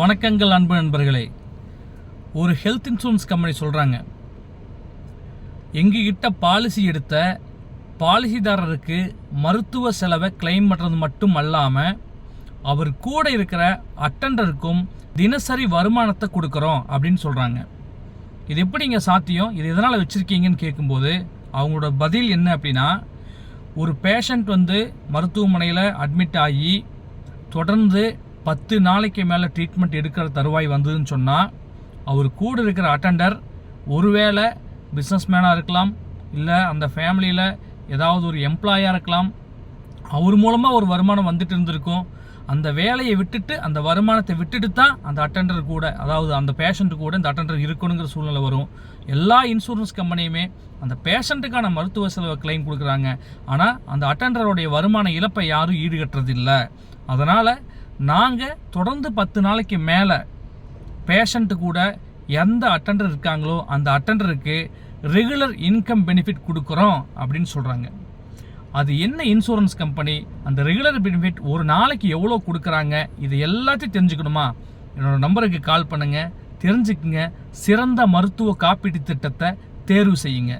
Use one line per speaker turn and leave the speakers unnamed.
வணக்கங்கள் அன்பு நண்பர்களே. ஒரு ஹெல்த் இன்சூரன்ஸ் கம்பெனி சொல்கிறாங்க, எங்ககிட்ட பாலிசி எடுத்த பாலிசிதாரருக்கு மருத்துவ செலவை கிளைம் பண்ணுறது மட்டும் அல்லாமல் அவர் கூட இருக்கிற அட்டண்டருக்கும் தினசரி வருமானத்தை கொடுக்குறோம் அப்படின்னு சொல்கிறாங்க. இது எப்படிங்க சாத்தியம், இது எதனால் வச்சுருக்கீங்கன்னு கேட்கும்போது அவங்களோட பதில் என்ன அப்படின்னா, ஒரு பேஷண்ட் மருத்துவமனையில் அட்மிட் ஆகி தொடர்ந்து 10 நாளைக்கு மேலே ட்ரீட்மெண்ட் எடுக்கிற தருவாய் வந்ததுன்னு சொன்னால் அவர் கூட இருக்கிற அட்டண்டர் ஒருவேளை பிஸ்னஸ் மேனாக இருக்கலாம், இல்லை அந்த ஃபேமிலியில் ஏதாவது ஒரு எம்ப்ளாயாக இருக்கலாம். அவர் மூலமாக ஒரு வருமானம் வந்துட்டு இருந்திருக்கும். அந்த வேலையை விட்டுட்டு அந்த வருமானத்தை விட்டுட்டு தான் அந்த அட்டண்டர் கூட, அதாவது அந்த பேஷண்ட்டு கூட இந்த அட்டண்டர் இருக்கணுங்கிற சூழ்நிலை வரும். எல்லா இன்சூரன்ஸ் கம்பெனியுமே அந்த பேஷண்ட்டுக்கான மருத்துவ செலவை கிளைம் கொடுக்குறாங்க. ஆனால் அந்த அட்டண்டருடைய வருமான இழப்பை யாரும் ஈடுகட்டுறதில்லை. அதனால் நாங்கள் தொடர்ந்து 10 நாளைக்கு மேலே பேஷண்ட்டு கூட எந்த அட்டண்டர் இருக்காங்களோ அந்த அட்டண்டருக்கு ரெகுலர் இன்கம் பெனிஃபிட் கொடுக்குறோம் அப்படின்னு சொல்கிறாங்க. அது என்ன இன்சூரன்ஸ் கம்பெனி, அந்த ரெகுலர் பெனிஃபிட் ஒரு நாளைக்கு எவ்வளோ கொடுக்குறாங்க, இது எல்லாத்தையும் தெரிஞ்சுக்கணுமா? என்னோடய நம்பருக்கு கால் பண்ணுங்கள், தெரிஞ்சுக்குங்க. சிறந்த மருத்துவ காப்பீட்டு திட்டத்தை தேர்வு செய்யுங்க.